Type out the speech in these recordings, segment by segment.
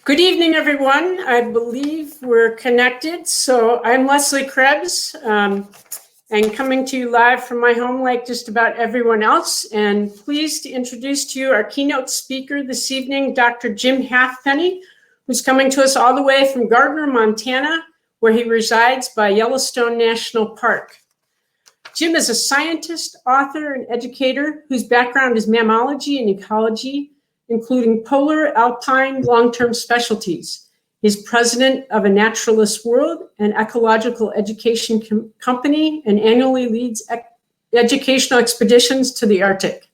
Good evening, everyone. I believe we're connected. So I'm Leslie Krebs, and coming to you live from my home like just about everyone else. And pleased to introduce to you our keynote speaker this evening, Dr. Jim Halfpenny, who's coming to us all the way from Gardner, Montana, where he resides by Yellowstone National Park. Jim is a scientist, author, and educator whose background is mammalogy and ecology, including polar, alpine, long-term specialties. He's president of a naturalist world, an ecological education company, and annually leads educational expeditions to the Arctic.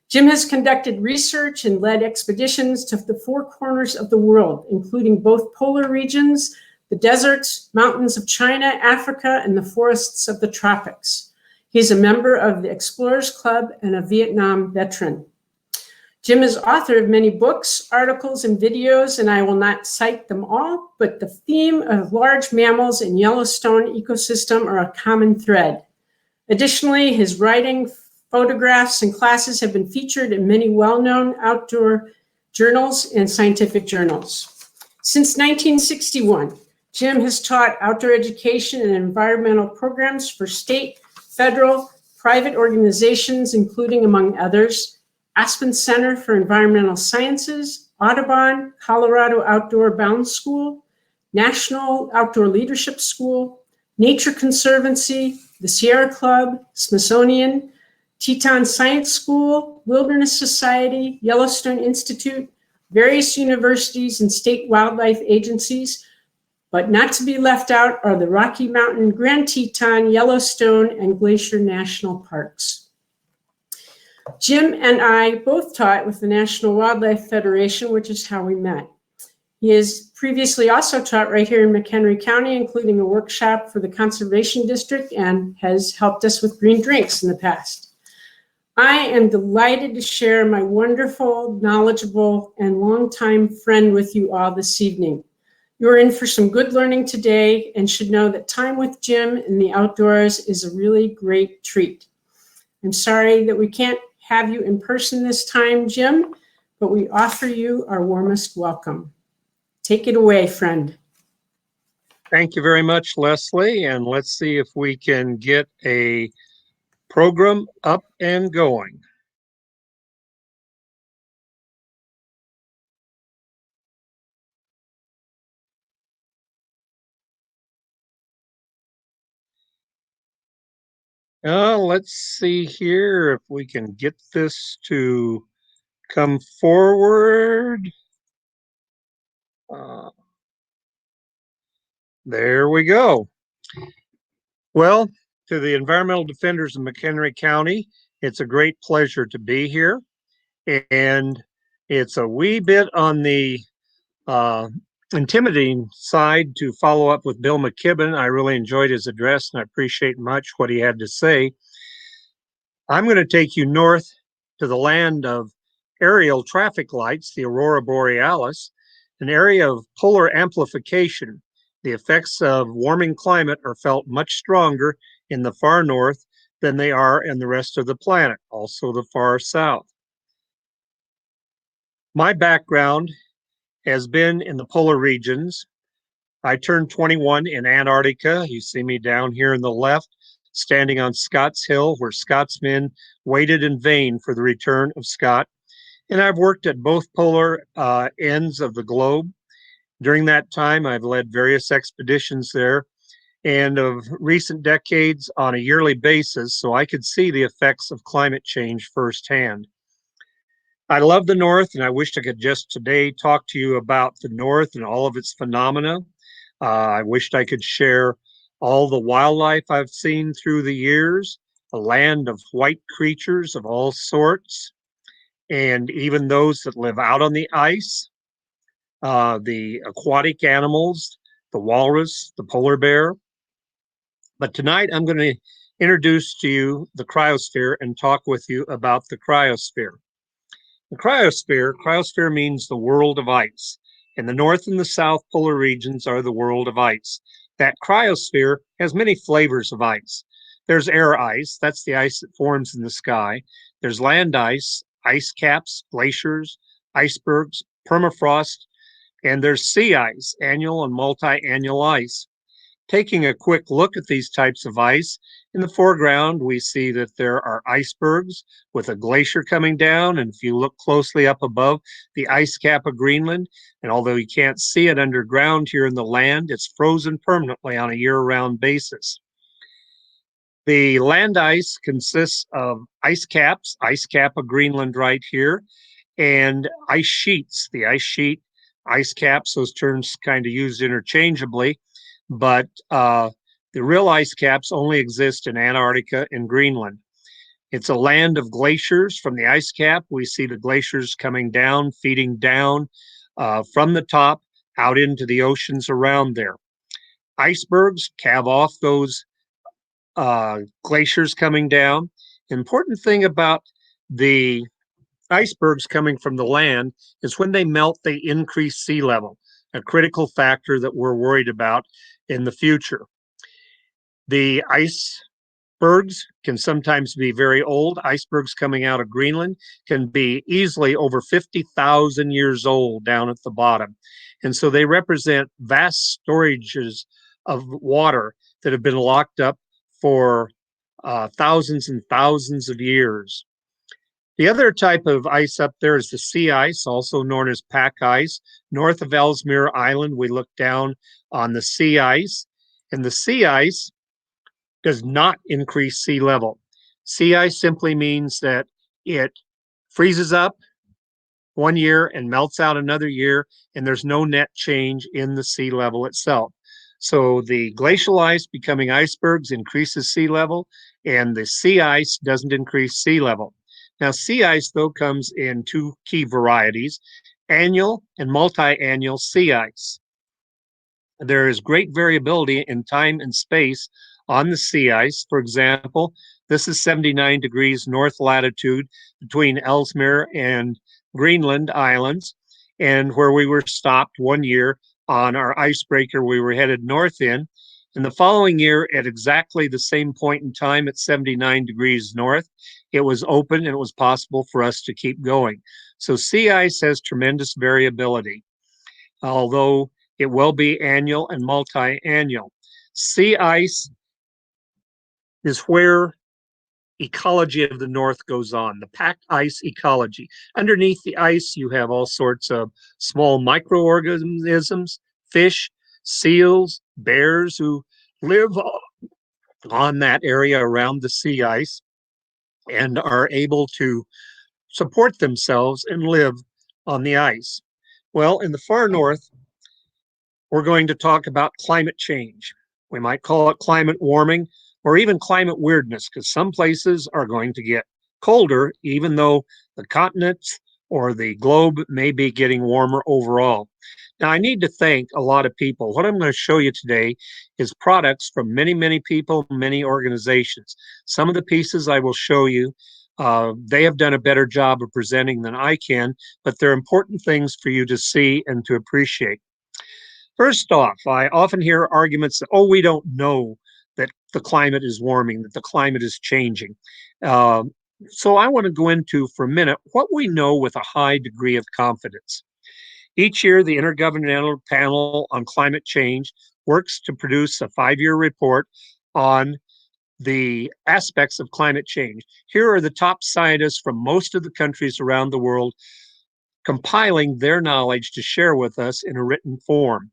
Jim has conducted research and led expeditions to the four corners of the world, including both polar regions, the deserts, mountains of China, Africa, and the forests of the tropics. He's a member of the Explorers Club and a Vietnam veteran. Jim is author of many books, articles, and videos, and I will not cite them all, but the theme of large mammals in Yellowstone ecosystem are a common thread. Additionally, his writing, photographs, and classes have been featured in many well-known outdoor journals and scientific journals. Since 1961, Jim has taught outdoor education and environmental programs for state, federal, private organizations, including, among others, Aspen Center for Environmental Sciences, Audubon, Colorado Outdoor Bound School, National Outdoor Leadership School, Nature Conservancy, the Sierra Club, Smithsonian, Teton Science School, Wilderness Society, Yellowstone Institute, various universities and state wildlife agencies, but not to be left out are the Rocky Mountain, Grand Teton, Yellowstone, and Glacier National Parks. Jim and I both taught with the National Wildlife Federation, which is how we met. He has previously also taught right here in McHenry County, including a workshop for the Conservation District, and has helped us with green drinks in the past. I am delighted to share my wonderful, knowledgeable, and longtime friend with you all this evening. You're in for some good learning today and should know that time with Jim in the outdoors is a really great treat. I'm sorry that we can't have you in person this time, Jim, but we offer you our warmest welcome. Take it away, friend. Thank you very much, Leslie, and let's see if we can get a program up and going. Let's see here if we can get this to come forward. There we go. Well, to the environmental defenders of McHenry County, it's a great pleasure to be here. And it's a wee bit on the intimidating side to follow up with Bill McKibben. I really enjoyed his address and I appreciate much what he had to say. I'm going to take you north to the land of aerial traffic lights, the Aurora Borealis, an area of polar amplification. The effects of warming climate are felt much stronger in the far north than they are in the rest of the planet, also the far south. My background has been in the polar regions. I turned 21 in Antarctica. You see me down here on the left, standing on Scott's Hill, where Scotsmen waited in vain for the return of Scott. And I've worked at both polar ends of the globe. During that time, I've led various expeditions there, and of recent decades on a yearly basis, so I could see the effects of climate change firsthand. I love the North, and I wished I could just today talk to you about the North and all of its phenomena. I wished I could share all the wildlife I've seen through the years, a land of white creatures of all sorts, and even those that live out on the ice, the aquatic animals, the walrus, the polar bear. But tonight I'm going to introduce to you the cryosphere and talk with you about the cryosphere. The cryosphere means the world of ice. And the north and the south polar regions are the world of ice. That cryosphere has many flavors of ice. There's air ice, that's the ice that forms in the sky. There's land ice, ice caps, glaciers, icebergs, permafrost, And there's sea ice, annual and multi-annual ice. Taking a quick look at these types of ice, in the foreground, we see that there are icebergs with a glacier coming down. And if you look closely up above, the ice cap of Greenland, and although you can't see it underground here in the land, it's frozen permanently on a year-round basis. The land ice consists of ice caps, ice cap of Greenland right here, and ice sheets. The ice sheet, ice caps, those terms kind of used interchangeably, but the real ice caps only exist in Antarctica and Greenland. It's a land of glaciers. From the ice cap, we see the glaciers coming down, feeding down from the top out into the oceans around there. Icebergs calve off those glaciers coming down. Important thing about the icebergs coming from the land is when they melt, they increase sea level, a critical factor that we're worried about in the future. The icebergs can sometimes be very old. Icebergs coming out of Greenland can be easily over 50,000 years old down at the bottom. And so they represent vast storages of water that have been locked up for thousands and thousands of years. The other type of ice up there is the sea ice, also known as pack ice. North of Ellesmere Island, we look down on the sea ice, and the sea ice does not increase sea level. Sea ice simply means that it freezes up one year and melts out another year, and there's no net change in the sea level itself. So the glacial ice becoming icebergs increases sea level, and the sea ice doesn't increase sea level. Now, sea ice, though, comes in two key varieties, annual and multi-annual sea ice. There is great variability in time and space on the sea ice. For example, this is 79 degrees north latitude between Ellesmere and Greenland Islands, and where we were stopped one year on our icebreaker we were headed north in. And the following year, at exactly the same point in time at 79 degrees north, it was open and it was possible for us to keep going. So sea ice has tremendous variability, although it will be annual and multi-annual. Sea ice is where ecology of the North goes on, the packed ice ecology. Underneath the ice, you have all sorts of small microorganisms, fish, seals, bears who live on that area around the sea ice and are able to support themselves and live on the ice. Well, in the far north, we're going to talk about climate change. We might call it climate warming or even climate weirdness, because some places are going to get colder, even though the continents or the globe may be getting warmer overall. Now, I need to thank a lot of people. What I'm going to show you today is products from many, many people, many organizations. Some of the pieces I will show you, they have done a better job of presenting than I can, but they're important things for you to see and to appreciate. First off, I often hear arguments that, oh, we don't know that the climate is warming, that the climate is changing. So I want to go into for a minute what we know with a high degree of confidence. Each year, the Intergovernmental Panel on Climate Change works to produce a 5-year report on the aspects of climate change. Here are the top scientists from most of the countries around the world compiling their knowledge to share with us in a written form.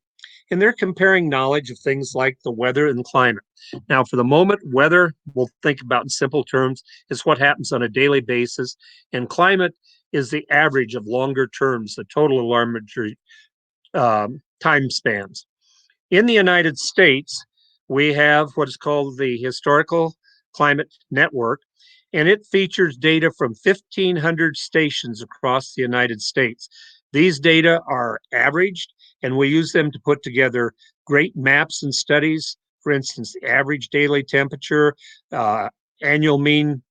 And they're comparing knowledge of things like the weather and climate. Now, for the moment, weather, we'll think about in simple terms, is what happens on a daily basis, and climate is the average of longer terms, the total alarmatory time spans. In the United States, we have what is called the Historical Climate Network, and it features data from 1,500 stations across the United States. These data are averaged, and we use them to put together great maps and studies. For instance, the average daily temperature, annual mean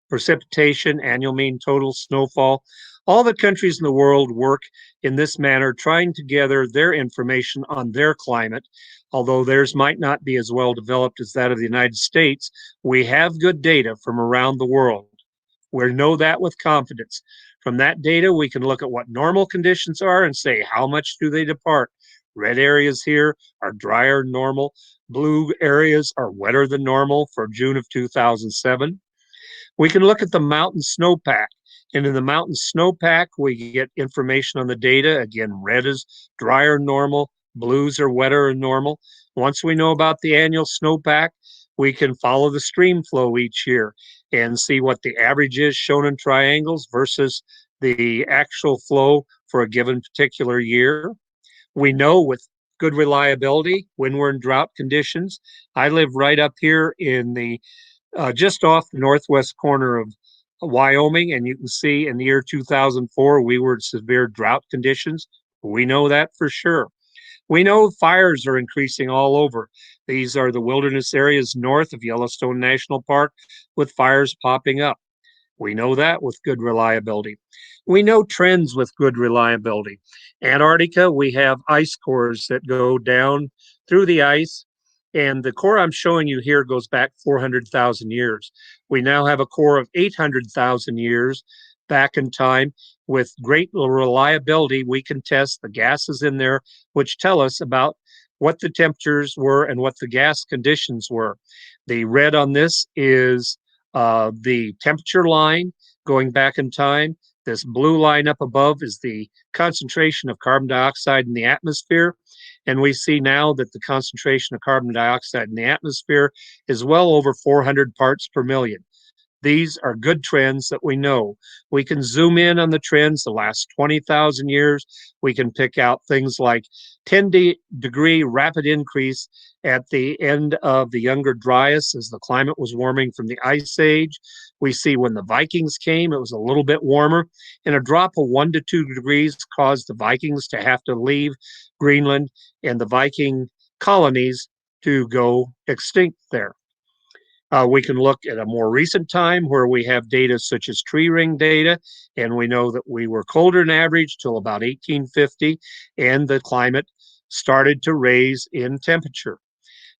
precipitation, annual mean total snowfall. All the countries in the world work in this manner, trying to gather their information on their climate. Although theirs might not be as well developed as that of the United States, we have good data from around the world. We know that with confidence. From that data, we can look at what normal conditions are and say, how much do they depart? Red areas here are drier than normal. Blue areas are wetter than normal for June of 2007. We can look at the mountain snowpack. And in the mountain snowpack, we get information on the data. Again, red is drier than normal, blues are wetter than normal. Once we know about the annual snowpack, we can follow the stream flow each year and see what the average is shown in triangles versus the actual flow for a given particular year. We know with good reliability when we're in drought conditions. I live right up here in the just off the northwest corner of Wyoming, and you can see in the year 2004 we were in severe drought conditions. We know that for sure. We know fires are increasing all over. These are the wilderness areas north of Yellowstone National Park with fires popping up. We know that with good reliability. We know trends with good reliability. Antarctica, we have ice cores that go down through the ice, and the core I'm showing you here goes back 400,000 years. We now have a core of 800,000 years back in time. With great reliability, we can test the gases in there, which tell us about what the temperatures were and what the gas conditions were. The red on this is the temperature line going back in time. This blue line up above is the concentration of carbon dioxide in the atmosphere. And we see now that the concentration of carbon dioxide in the atmosphere is well over 400 parts per million. These are good trends that we know. We can zoom in on the trends the last 20,000 years. We can pick out things like 10-degree rapid increase at the end of the Younger Dryas as the climate was warming from the Ice Age. We see when the Vikings came, it was a little bit warmer, and a drop of 1 to 2 degrees caused the Vikings to have to leave Greenland and the Viking colonies to go extinct there. We can look at a more recent time where we have data such as tree ring data, and we know that we were colder than average till about 1850, and the climate started to raise in temperature.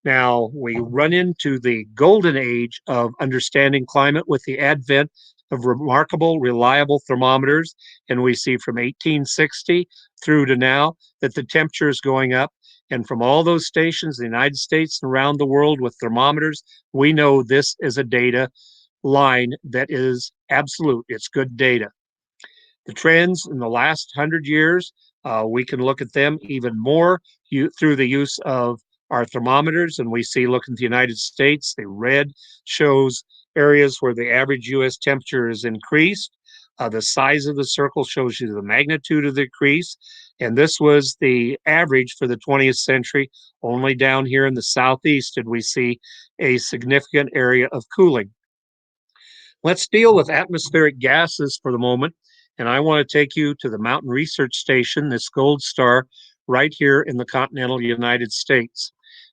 Now, we run into the golden age of understanding climate with the advent of remarkable, reliable thermometers, and we see from 1860 through to now that the temperature is going up. And from all those stations, the United States and around the world with thermometers, we know this is a data line that is absolute. It's good data. The trends in the last 100 years, we can look at them even more through the use of our thermometers. And we see, look at the United States, the red shows areas where the average U.S. temperature is increased. The size of the circle shows you the magnitude of the increase. And this was the average for the 20th century. Only down here in the southeast did we see a significant area of cooling. Let's deal with atmospheric gases for the moment. And I want to take you to the Mountain Research Station, this gold star, right here in the continental United States.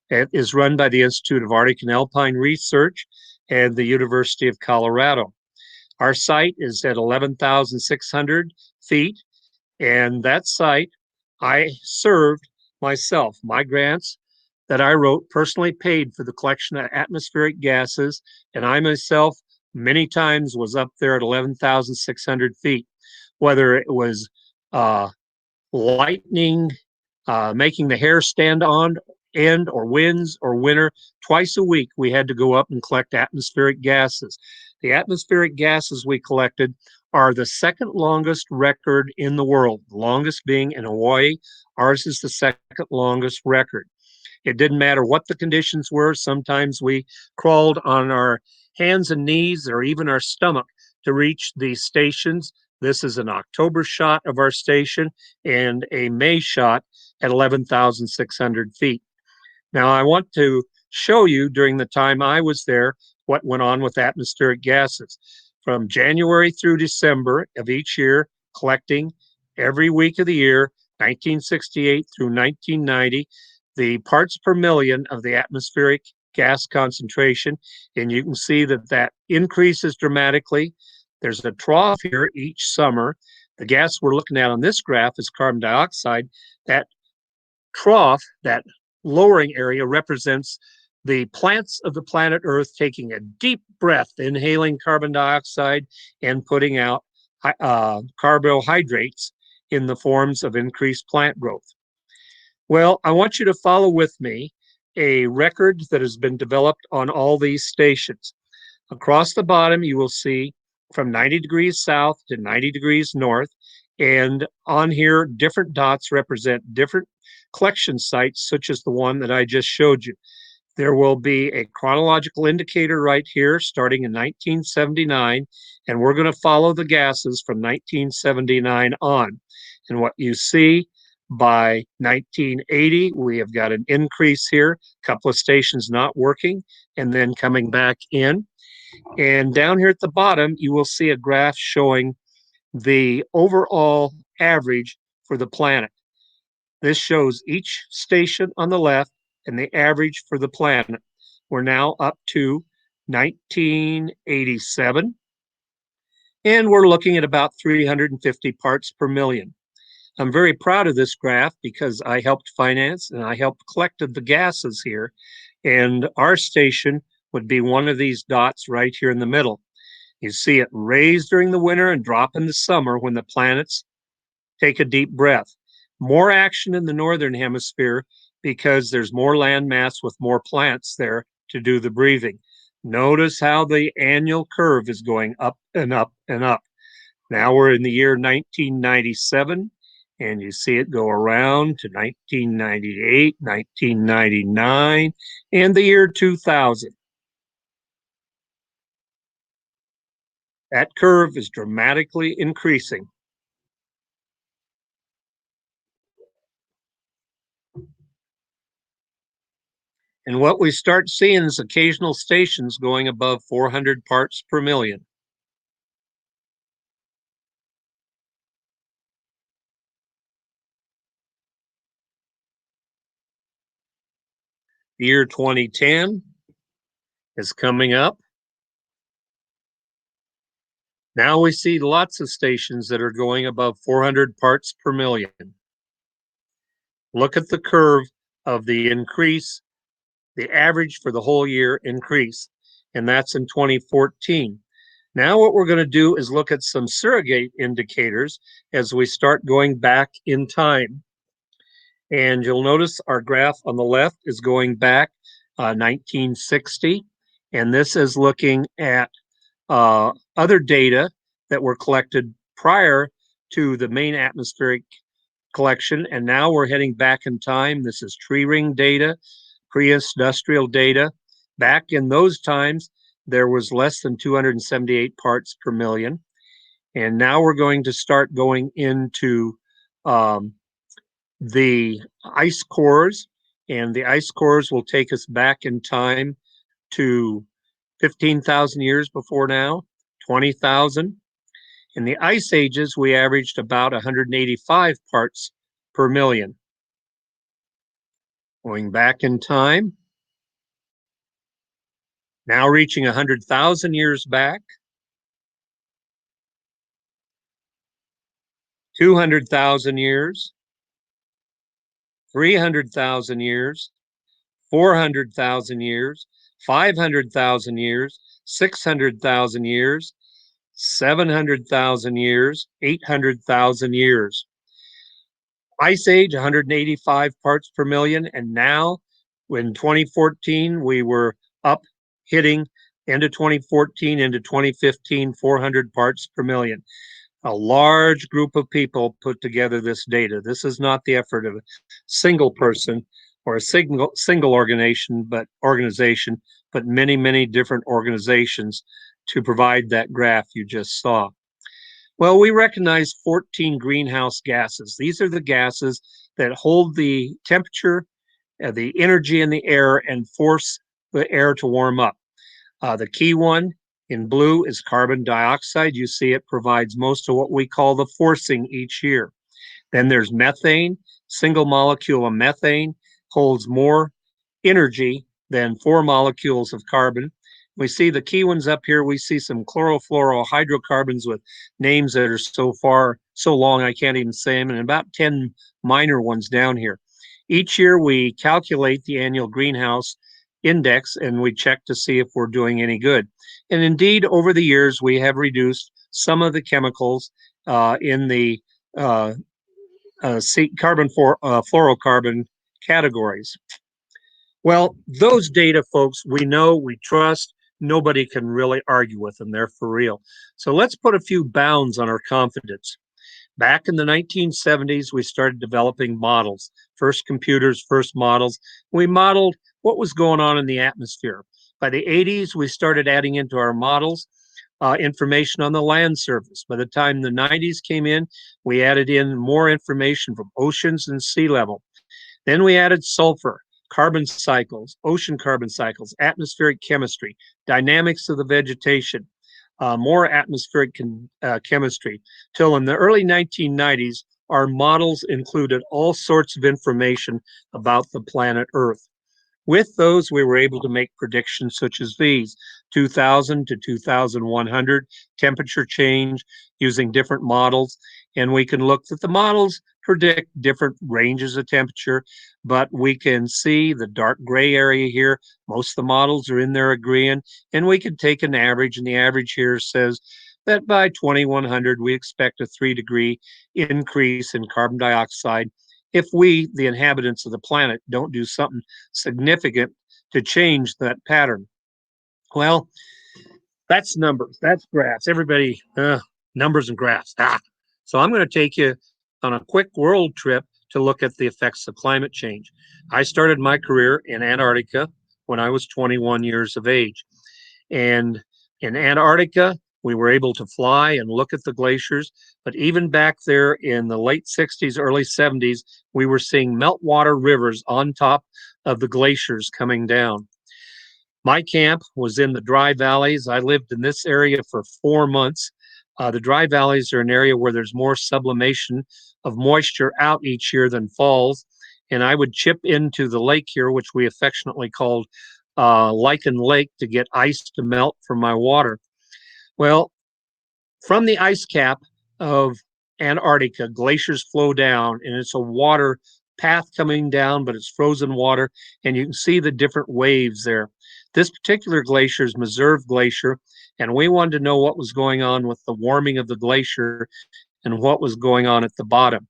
It is run by the Institute of Arctic and Alpine Research and the University of Colorado. Our site is at 11,600 feet, and that site I served myself. My grants that I wrote personally paid for the collection of atmospheric gases, and I myself many times was up there at 11,600 feet, whether it was lightning, making the hair stand on end, or winds or winter. Twice a week we had to go up and collect atmospheric gases. The atmospheric gases we collected are the second longest record in the world, the longest being in Hawaii. Ours is the second longest record. It didn't matter what the conditions were. Sometimes we crawled on our hands and knees or even our stomach to reach these stations. This is an October shot of our station and a May shot at 11,600 feet. Now, I want to show you during the time I was there what went on with atmospheric gases. From January through December of each year, collecting every week of the year, 1968 through 1990, the parts per million of the atmospheric gas concentration. And you can see that that increases dramatically. There's a trough here each summer. The gas we're looking at on this graph is carbon dioxide. That trough, that lowering area, represents the plants of the planet Earth taking a deep breath, inhaling carbon dioxide and putting out carbohydrates in the forms of increased plant growth. Well, I want you to follow with me a record that has been developed on all these stations. Across the bottom, you will see from 90 degrees south to 90 degrees north. And on here, different dots represent different collection sites, such as the one that I just showed you. There will be a chronological indicator right here starting in 1979, and we're going to follow the gases from 1979 on. And what you see by 1980, we have got an increase here, a couple of stations not working, and then coming back in. And down here at the bottom, you will see a graph showing the overall average for the planet. This shows each station on the left and the average for the planet. We're now up to 1987, and we're looking at about 350 parts per million. I'm very proud of this graph because I helped finance and I helped collect the gases here, and our station would be one of these dots right here in the middle. You see it raise during the winter and drop in the summer when the planets take a deep breath. More action in the northern hemisphere because there's more land mass with more plants there to do the breathing. Notice how the annual curve is going up and up and up. Now we're in the year 1997, and you see it go around to 1998, 1999, and the year 2000. That curve is dramatically increasing. And what we start seeing is occasional stations going above 400 parts per million. The year 2010 is coming up. Now we see lots of stations that are going above 400 parts per million. Look at the curve of the increase, the average for the whole year increase, and that's in 2014. Now what we're going to do is look at some surrogate indicators as we start going back in time. And you'll notice our graph on the left is going back 1960, and this is looking at other data that were collected prior to the main atmospheric collection, and now we're heading back in time. This is tree ring data, pre-industrial data. Back in those times, there was less than 278 parts per million, and now we're going to start going into the ice cores, and the ice cores will take us back in time to 15,000 years before now, 20,000. In the ice ages, we averaged about 185 parts per million. Going back in time, now reaching 100,000 years back, 200,000 years, 300,000 years, 400,000 years, 500,000 years, 600,000 years, 700,000 years, 800,000 years. Ice Age, 185 parts per million, and now in 2014, we were up hitting end of 2014 into 2015, 400 parts per million. A large group of people put together this data. This is not the effort of a single person or a single organization, but many, many different organizations to provide that graph you just saw. Well, we recognize 14 greenhouse gases. These are the gases that hold the temperature, the energy in the air, and force the air to warm up. The key one in blue is carbon dioxide. You see it provides most of what we call the forcing each year. Then there's methane. Single molecule of methane holds more energy than 4 molecules of carbon. We see the key ones up here. We see some chlorofluorohydrocarbons with names that are so long I can't even say them, and about 10 minor ones down here. Each year we calculate the annual greenhouse index and we check to see if we're doing any good. And indeed, over the years, we have reduced some of the chemicals in the fluorocarbon categories. Well, those data, folks, we know, we trust. Nobody can really argue with them. They're for real. So let's put a few bounds on our confidence. Back in the 1970s, we started developing models, first computers, first models. We modeled what was going on in the atmosphere. By the 80s, we started adding into our models information on the land surface. By the time the 90s came in, we added in more information from oceans and sea level. Then we added sulfur, carbon cycles, ocean carbon cycles, atmospheric chemistry, dynamics of the vegetation, more atmospheric chemistry. Till in the early 1990s, our models included all sorts of information about the planet Earth. With those, we were able to make predictions such as these: 2000 to 2100 temperature change using different models. And we can look that the models predict different ranges of temperature, but we can see the dark gray area here. Most of the models are in there agreeing, and we can take an average, and the average here says that by 2100, we expect a 3-degree increase in carbon dioxide if we, the inhabitants of the planet, don't do something significant to change that pattern. Well, that's numbers, that's graphs. Everybody, numbers and graphs. So I'm going to take you on a quick world trip to look at the effects of climate change. I started my career in Antarctica when I was 21 years of age. And in Antarctica, we were able to fly and look at the glaciers. But even back there in the late 60s, early 70s, we were seeing meltwater rivers on top of the glaciers coming down. My camp was in the dry valleys. I lived in this area for 4 months. The dry valleys are an area where there's more sublimation of moisture out each year than falls. And I would chip into the lake here, which we affectionately called Lichen Lake, to get ice to melt from my water. Well, from the ice cap of Antarctica, glaciers flow down, and it's a water path coming down, but it's frozen water, and you can see the different waves there. This particular glacier is Meserve Glacier, and we wanted to know what was going on with the warming of the glacier and what was going on at the bottom.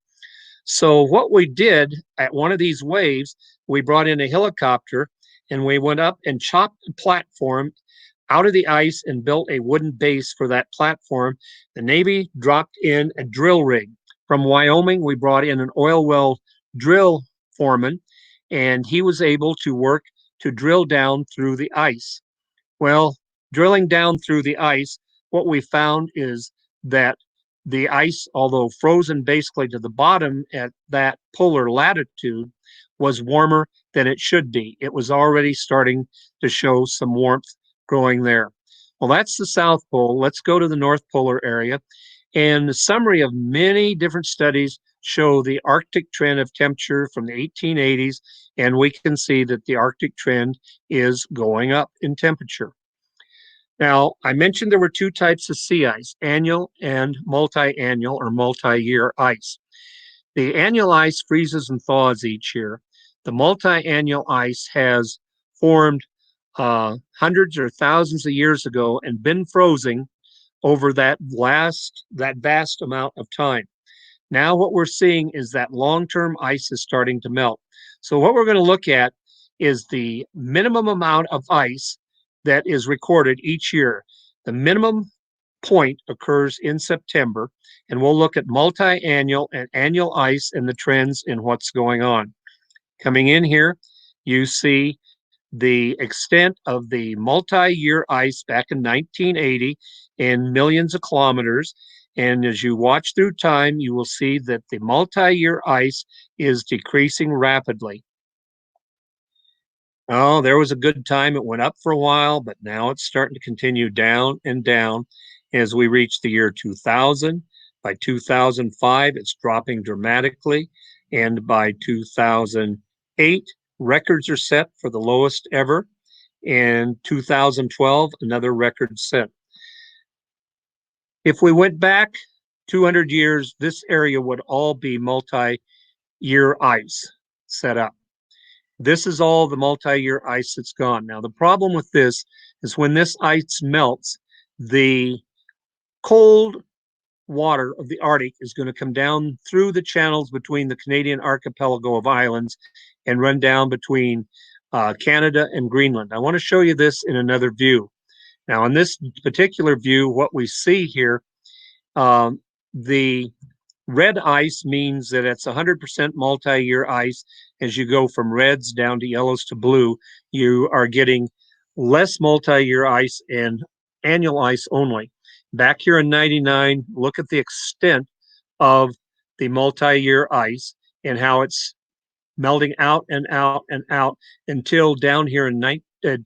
So what we did at one of these waves, we brought in a helicopter and we went up and chopped a platform out of the ice and built a wooden base for that platform. The Navy dropped in a drill rig. From Wyoming, we brought in an oil well drill foreman, and he was able to work to drill down through the ice. Well, drilling down through the ice, what we found is that the ice, although frozen basically to the bottom at that polar latitude, was warmer than it should be. It was already starting to show some warmth growing there. Well, that's the South Pole. Let's go to the North Polar area. And the summary of many different studies show the Arctic trend of temperature from the 1880s, and we can see that the Arctic trend is going up in temperature. Now, I mentioned there were two types of sea ice, annual and multi-annual or multi-year ice. The annual ice freezes and thaws each year. The multi-annual ice has formed hundreds or thousands of years ago and been frozen over that vast amount of time. Now what we're seeing is that long-term ice is starting to melt. So what we're going to look at is the minimum amount of ice that is recorded each year. The minimum point occurs in September, and we'll look at multi-annual and annual ice and the trends in what's going on. Coming in here, you see the extent of the multi-year ice back in 1980 in millions of kilometers. And as you watch through time, you will see that the multi-year ice is decreasing rapidly. Oh, there was a good time. It went up for a while, but now it's starting to continue down and down as we reach the year 2000. By 2005, it's dropping dramatically. And by 2008, records are set for the lowest ever. In 2012, another record set. If we went back 200 years, this area would all be multi-year ice set up. This is all the multi-year ice that's gone. Now, the problem with this is when this ice melts, the cold water of the Arctic is going to come down through the channels between the Canadian archipelago of islands and run down between Canada and Greenland. I want to show you this in another view. Now, in this particular view, what we see here, the red ice means that it's 100% multi-year ice. As you go from reds down to yellows to blue, you are getting less multi-year ice and annual ice only. Back here in 99, look at the extent of the multi-year ice and how it's melting out and out and out until down here in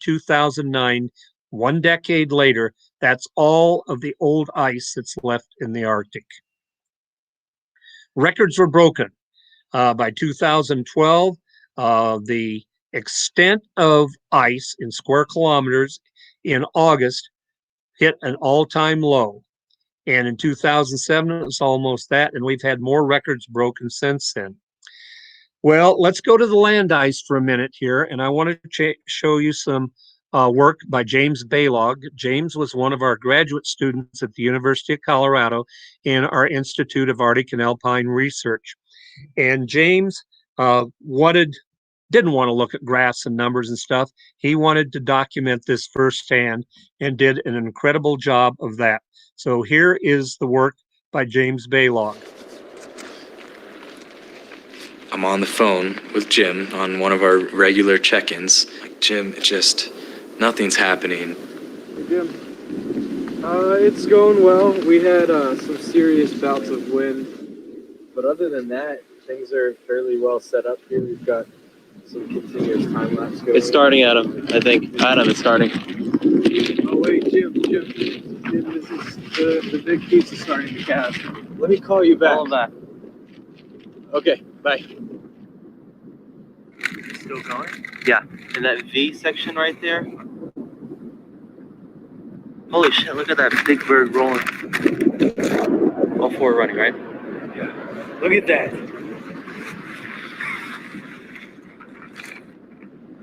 2009, 1 decade later, that's all of the old ice that's left in the Arctic. Records were broken. By 2012, the extent of ice in square kilometers in August hit an all-time low. And in 2007, it was almost that, and we've had more records broken since then. Well, let's go to the land ice for a minute here, and I want to show you some work by James Baylog. James was one of our graduate students at the University of Colorado in our Institute of Arctic and Alpine Research. And James didn't want to look at graphs and numbers and stuff. He wanted to document this firsthand and did an incredible job of that. So here is the work by James Baylog. I'm on the phone with Jim on one of our regular check-ins. Jim, nothing's happening. Jim, it's going well. We had some serious bouts of wind, but other than that, things are fairly well set up here. We've got some continuous time lapse going. It's starting, Adam. I think. Adam, it's starting. Oh wait, Jim, this is the big piece is starting to cast. Let me call you back. Call him back. Okay, bye. Still going? Yeah. In that V section right there. Holy shit, look at that big bird rolling. All four running, right? Yeah. Look at that.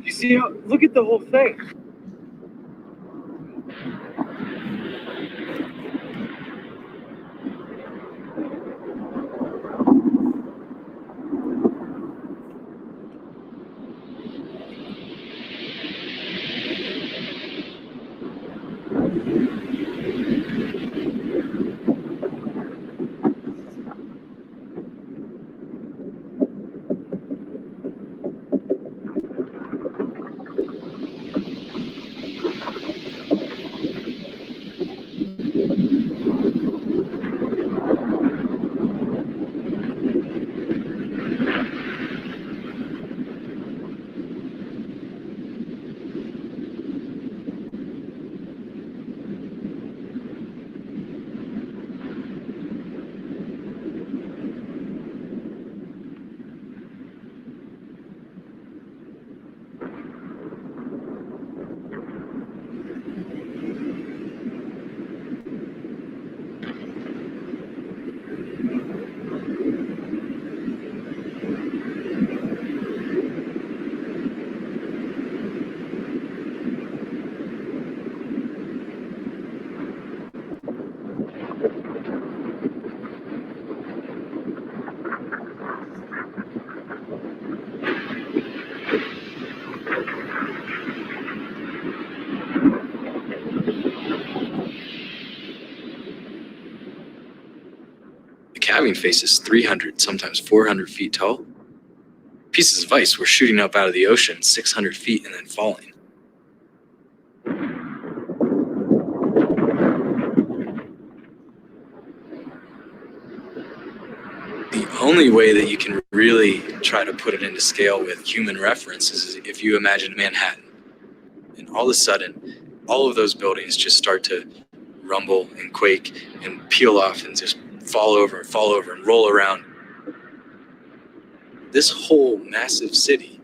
You see how, look at the whole thing. Calving face is 300, sometimes 400 feet tall. Pieces of ice were shooting up out of the ocean 600 feet and then falling. The only way that you can really try to put it into scale with human reference is if you imagine Manhattan. And all of a sudden, all of those buildings just start to rumble and quake and peel off and just fall over and roll around. This whole massive city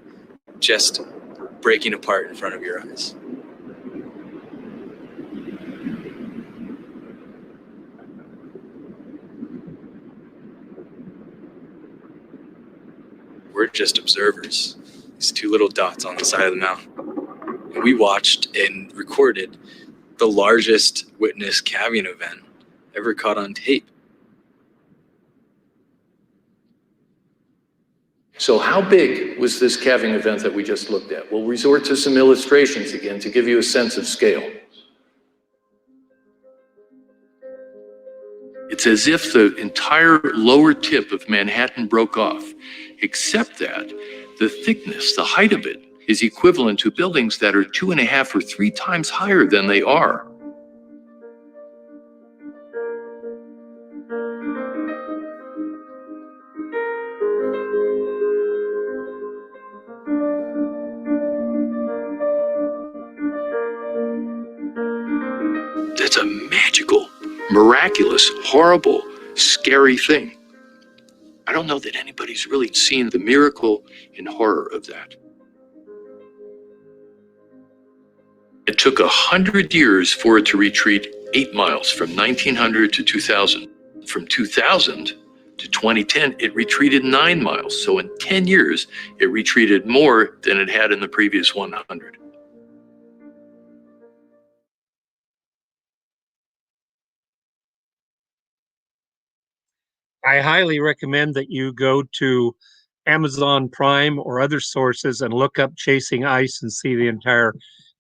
just breaking apart in front of your eyes. We're just observers. these two little dots on the side of the mountain. And we watched and recorded the largest witness calving event ever caught on tape. So how big was this calving event that we just looked at? We'll resort to some illustrations again to give you a sense of scale. It's as if the entire lower tip of Manhattan broke off, except that the thickness, the height of it, is equivalent to buildings that are 2.5 or 3 times higher than they are. That's a magical, miraculous, horrible, scary thing. I don't know that anybody's really seen the miracle and horror of that. It took 100 years for it to retreat 8 miles from 1900 to 2000. From 2000 to 2010, it retreated 9 miles. So in 10 years, it retreated more than it had in the previous 100. I highly recommend that you go to Amazon Prime or other sources and look up Chasing Ice and see the entire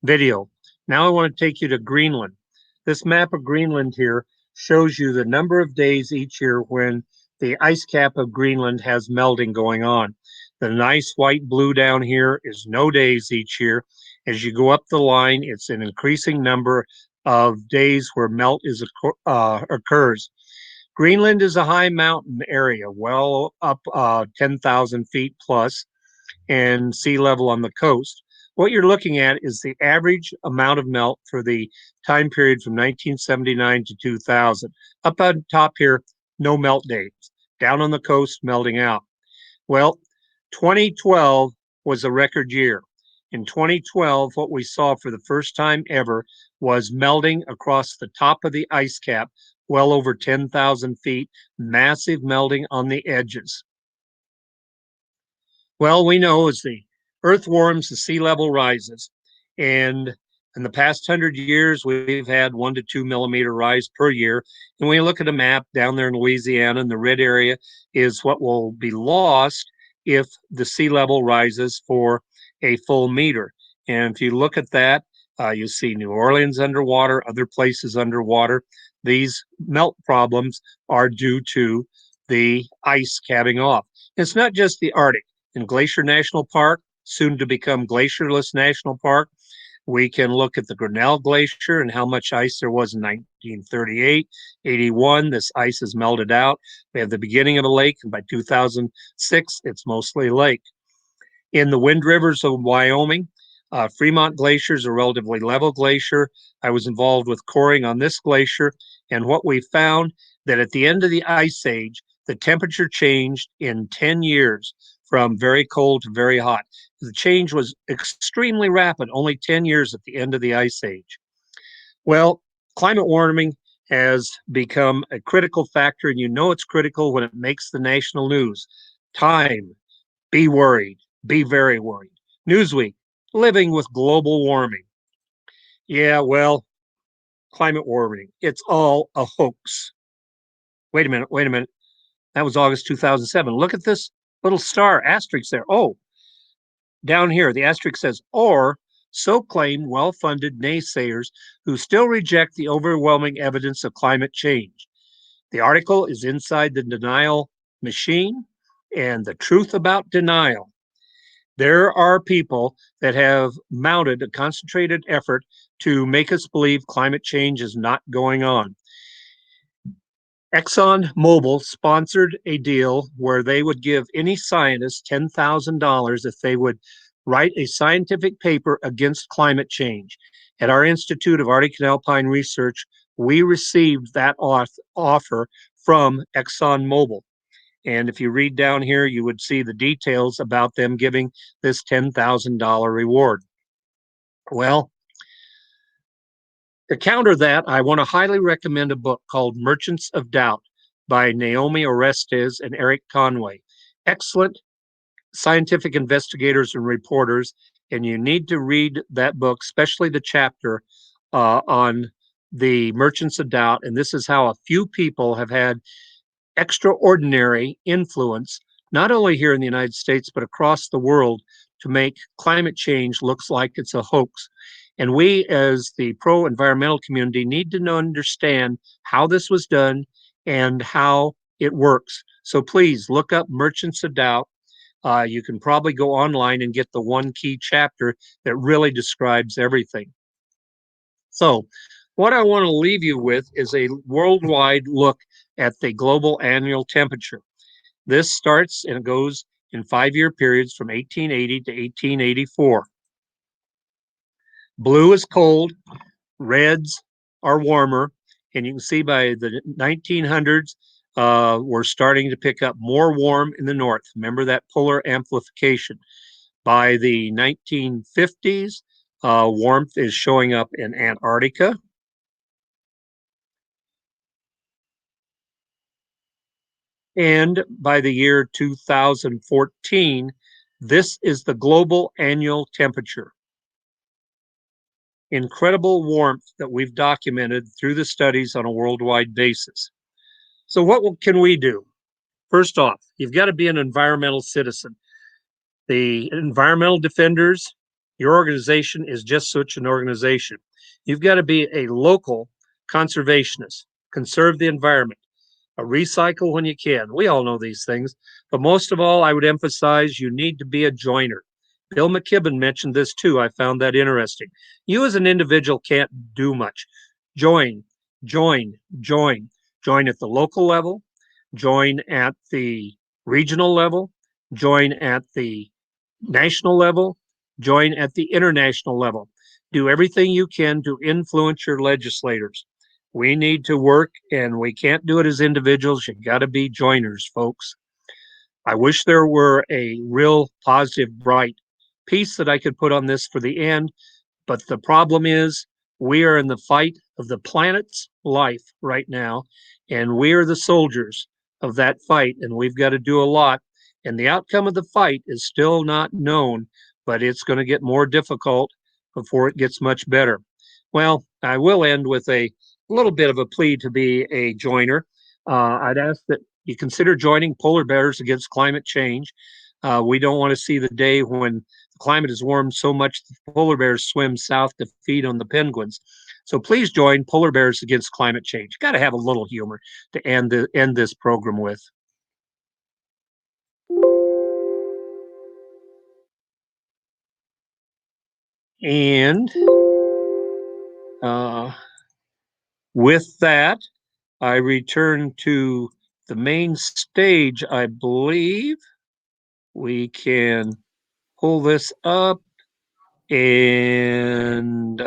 video. Now I want to take you to Greenland. This map of Greenland here shows you the number of days each year when the ice cap of Greenland has melting going on. The nice white blue down here is no days each year. As you go up the line, it's an increasing number of days where melt occurs. Greenland is a high mountain area, well up 10,000 feet plus, and sea level on the coast. What you're looking at is the average amount of melt for the time period from 1979 to 2000. Up on top here, no melt days. Down on the coast, melting out. Well, 2012 was a record year. In 2012, what we saw for the first time ever was melting across the top of the ice cap, well over 10,000 feet, massive melting on the edges. Well, we know as the earth warms, the sea level rises. And in the past 100 years, we've had 1 to 2 millimeter rise per year. And when you look at a map down there in Louisiana, and the red area is what will be lost if the sea level rises for a full meter. And if you look at that, you see New Orleans underwater, other places underwater. These melt problems are due to the ice calving off. It's not just the Arctic. In Glacier National Park, soon to become Glacierless National Park, we can look at the Grinnell Glacier and how much ice there was in 1938, 81. This ice has melted out. We have the beginning of a lake, and by 2006, it's mostly a lake. In the Wind Rivers of Wyoming, Fremont Glacier is a relatively level glacier. I was involved with coring on this glacier, and what we found that at the end of the ice age, the temperature changed in 10 years from very cold to very hot. The change was extremely rapid, only 10 years at the end of the ice age. Well, climate warming has become a critical factor, and you know it's critical when it makes the national news. Time, be worried, be very worried. Newsweek, living with global warming. Yeah, well, climate warming, it's all a hoax. Wait a minute. That was August 2007. Look at this little star asterisk there. Oh, down here, the asterisk says, or so claim well-funded naysayers who still reject the overwhelming evidence of climate change. The article is inside the denial machine, and the truth about denial. There are people that have mounted a concentrated effort to make us believe climate change is not going on. ExxonMobil sponsored a deal where they would give any scientist $10,000 if they would write a scientific paper against climate change. At our Institute of Arctic and Alpine Research, we received that offer from ExxonMobil. And if you read down here, you would see the details about them giving this $10,000 reward. Well, to counter that, I want to highly recommend a book called Merchants of Doubt by Naomi Orestes and Eric Conway. Excellent scientific investigators and reporters, and you need to read that book, especially the chapter on the Merchants of Doubt. And this is how a few people have had extraordinary influence, not only here in the United States, but across the world, to make climate change looks like it's a hoax. And we, as the pro-environmental community, need to understand how this was done and how it works. So please look up Merchants of Doubt. You can probably go online and get the one key chapter that really describes everything. So what I want to leave you with is a worldwide look at the global annual temperature. This starts and it goes in 5-year periods from 1880 to 1884. Blue is cold, reds are warmer, and you can see by the 1900s, we're starting to pick up more warm in the north. Remember that polar amplification. By the 1950s, warmth is showing up in Antarctica. And by the year 2014, this is the global annual temperature. Incredible warmth that we've documented through the studies on a worldwide basis. So what can we do? First off, you've got to be an environmental citizen. The environmental defenders, your organization is just such an organization. You've got to be a local conservationist, conserve the environment, recycle when you can. We all know these things, but most of all, I would emphasize you need to be a joiner. Bill McKibben mentioned this too. I found that interesting. You as an individual can't do much. Join at the local level, join at the regional level, join at the national level, join at the international level. Do everything you can to influence your legislators. We need to work, and we can't do it as individuals. You got to be joiners, folks. I wish there were a real positive, bright piece that I could put on this for the end, but the problem is we are in the fight of the planet's life right now, and we are the soldiers of that fight, and we've got to do a lot. And the outcome of the fight is still not known, but it's going to get more difficult before it gets much better. Well, I will end with a little bit of a plea to be a joiner. I'd ask that you consider joining Polar Bears Against Climate Change. We don't want to see the day when the climate is warmed so much that polar bears swim south to feed on the penguins. So please join Polar Bears Against Climate Change. Got to have a little humor to end this program with. And with that, I return to the main stage. I believe we can pull this up and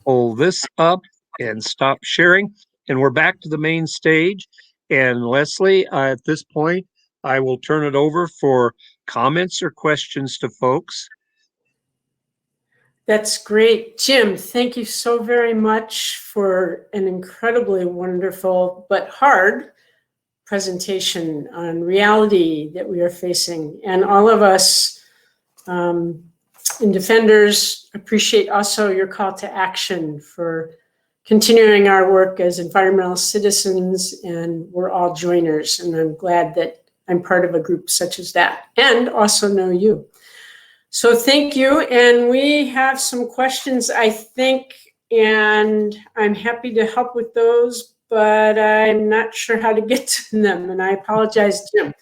pull this up and stop sharing. And we're back to the main stage. And Leslie, at this point, I will turn it over for comments or questions to folks. That's great. Jim, thank you so very much for an incredibly wonderful but hard presentation on reality that we are facing. And all of us in Defenders appreciate also your call to action for continuing our work as environmental citizens, and we're all joiners. And I'm glad that I'm part of a group such as that and also know you. So thank you. And we have some questions, I think, and I'm happy to help with those, but I'm not sure how to get to them. And I apologize, Jim.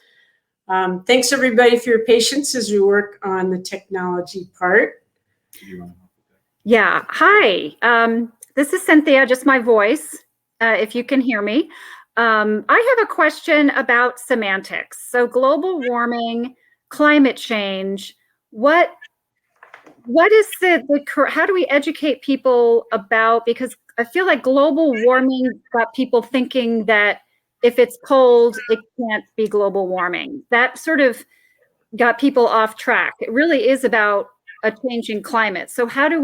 Thanks everybody for your patience as we work on the technology part. Yeah, hi. This is Cynthia, just my voice, if you can hear me. I have a question about semantics. So global warming, climate change, what is how do we educate people about, because I feel like global warming got people thinking that if it's cold, it can't be global warming. That sort of got people off track. It really is about a changing climate. So how do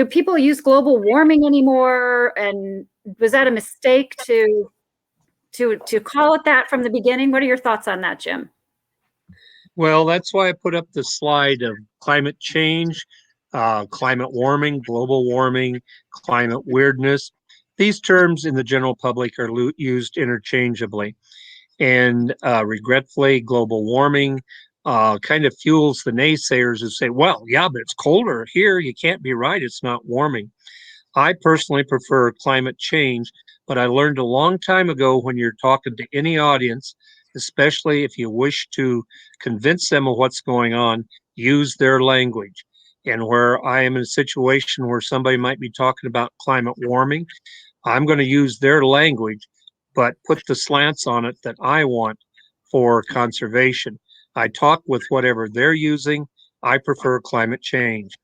people use global warming anymore? And was that a mistake to call it that from the beginning? What are your thoughts on that, Jim? Well, that's why I put up the slide of climate change, climate warming, global warming, climate weirdness. These terms in the general public are used interchangeably. And regretfully, global warming kind of fuels the naysayers who say, well, yeah, but it's colder here. You can't be right. It's not warming. I personally prefer climate change, but I learned a long time ago when you're talking to any audience, especially if you wish to convince them of what's going on, use their language. And where I am in a situation where somebody might be talking about climate warming, I'm going to use their language, but put the slants on it that I want for conservation. I talk with whatever they're using. I prefer climate change.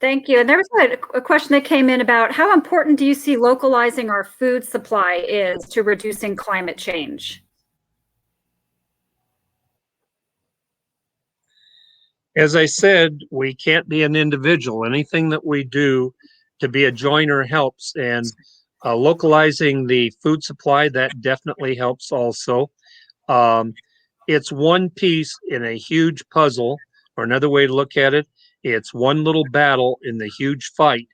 Thank you. And there was a question that came in about how important do you see localizing our food supply is to reducing climate change? As I said, we can't be an individual. Anything that we do to be a joiner helps. And localizing the food supply, that definitely helps also. Um, it's one piece in a huge puzzle, or another way to look at it, it's one little battle in the huge fight.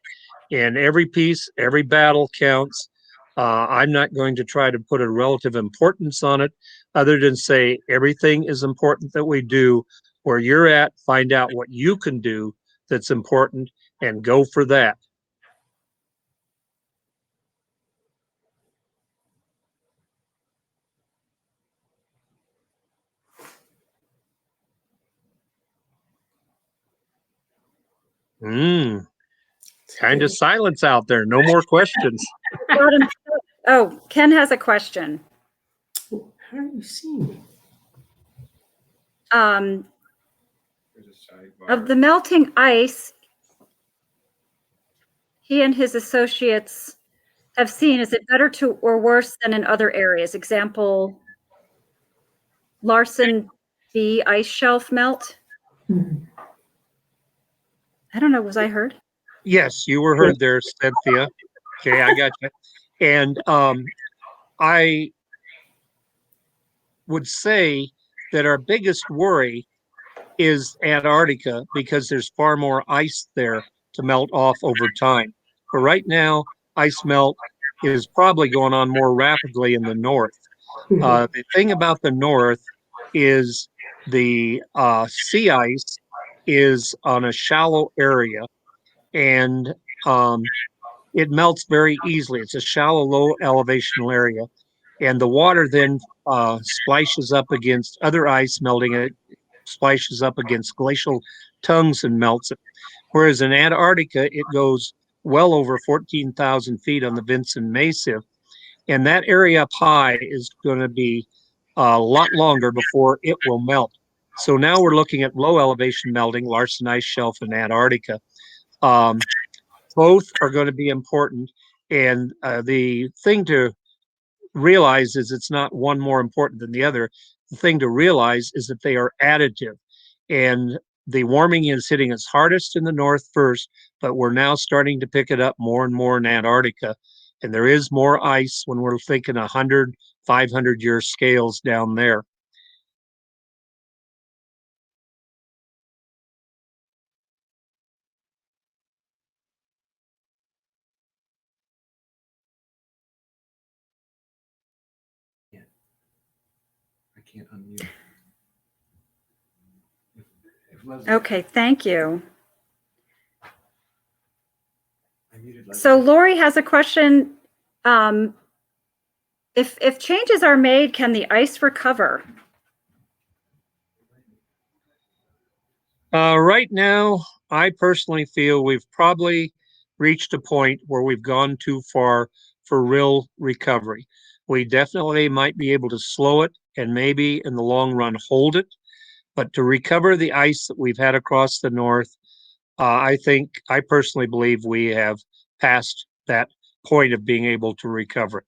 And every piece, every battle counts. I'm not going to try to put a relative importance on it other than say everything is important that we do. Where you're at, find out what you can do that's important and go for that. Kind of silence out there. No more questions. Oh, Ken has a question. How are you seeing? Of the melting ice he and his associates have seen, is it better to or worse than in other areas? Example, Larsen B ice shelf melt. I don't know, was I heard? Yes, you were heard there, Cynthia. Okay, I got you. And I would say that our biggest worry is Antarctica because there's far more ice there to melt off over time. But right now, ice melt is probably going on more rapidly in the north. The thing about the north is the sea ice is on a shallow area and it melts very easily. It's a shallow, low elevation area. And the water then splashes up against other ice, melting it, splashes up against glacial tongues and melts it. Whereas in Antarctica, it goes well over 14,000 feet on the Vinson Massif. And that area up high is going to be a lot longer before it will melt. So now we're looking at low elevation melting, Larsen Ice Shelf in Antarctica. Both are going to be important. And the thing to realize is it's not one more important than the other. The thing to realize is that they are additive. And the warming is hitting its hardest in the north first, but we're now starting to pick it up more and more in Antarctica. And there is more ice when we're thinking 100, 500-year scales down there. I can't unmute. Okay, thank you. So Lori has a question. If changes are made, can the ice recover? Right now, I personally feel we've probably reached a point where we've gone too far for real recovery. We definitely might be able to slow it and maybe in the long run hold it. But to recover the ice that we've had across the north, I personally believe we have passed that point of being able to recover it.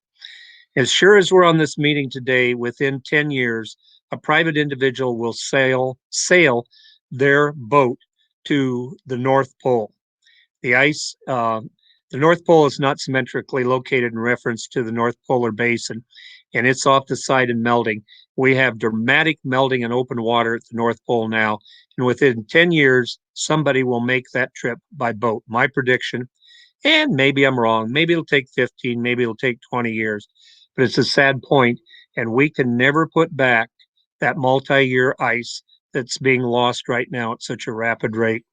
As sure as we're on this meeting today, within 10 years, a private individual will sail their boat to the North Pole. The ice The North Pole is not symmetrically located in reference to the North Polar Basin, and it's off the side and melting. We have dramatic melting in open water at the North Pole now, and within 10 years, somebody will make that trip by boat. My prediction, and maybe I'm wrong, maybe it'll take 15, maybe it'll take 20 years, but it's a sad point, and we can never put back that multi-year ice that's being lost right now at such a rapid rate.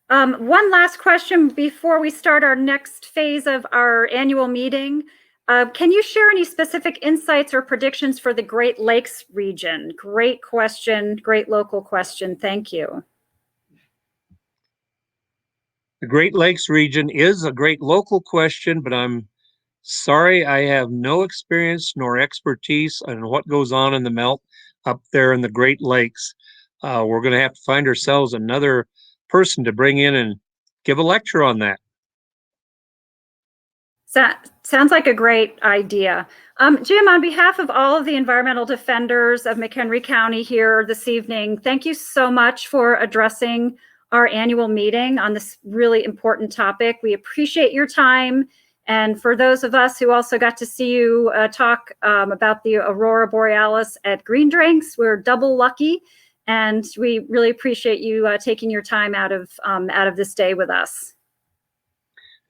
One last question before we start our next phase of our annual meeting. Can you share any specific insights or predictions for the Great Lakes region? Great question, great local question. Thank you. The Great Lakes region is a great local question, but I'm sorry, I have no experience nor expertise on what goes on in the melt up there in the Great Lakes. We're going to have to find ourselves another person to bring in and give a lecture on that. Sounds like a great idea. Jim, on behalf of all of the environmental defenders of McHenry County here this evening, thank you so much for addressing our annual meeting on this really important topic. We appreciate your time. And for those of us who also got to see you talk about the Aurora Borealis at Green Drinks, we're double lucky. And we really appreciate you taking your time out of this day with us.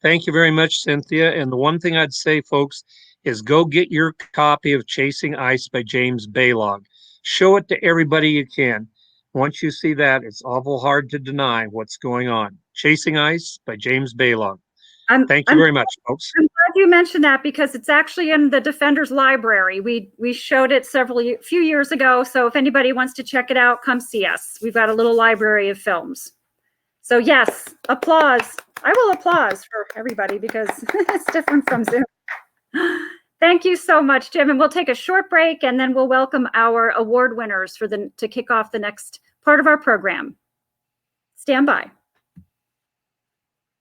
Thank you very much, Cynthia. And the one thing I'd say, folks, is go get your copy of Chasing Ice by James Baylog. Show it to everybody you can. Once you see that, it's awful hard to deny what's going on. Chasing Ice by James Baylog. Thank you very much, folks. I'm glad you mentioned that because it's actually in the Defenders Library. We showed it few years ago. So if anybody wants to check it out, come see us. We've got a little library of films. So yes, applause. I will applause for everybody because it's different from Zoom. Thank you so much, Jim. And we'll take a short break and then we'll welcome our award winners to kick off the next part of our program. Stand by.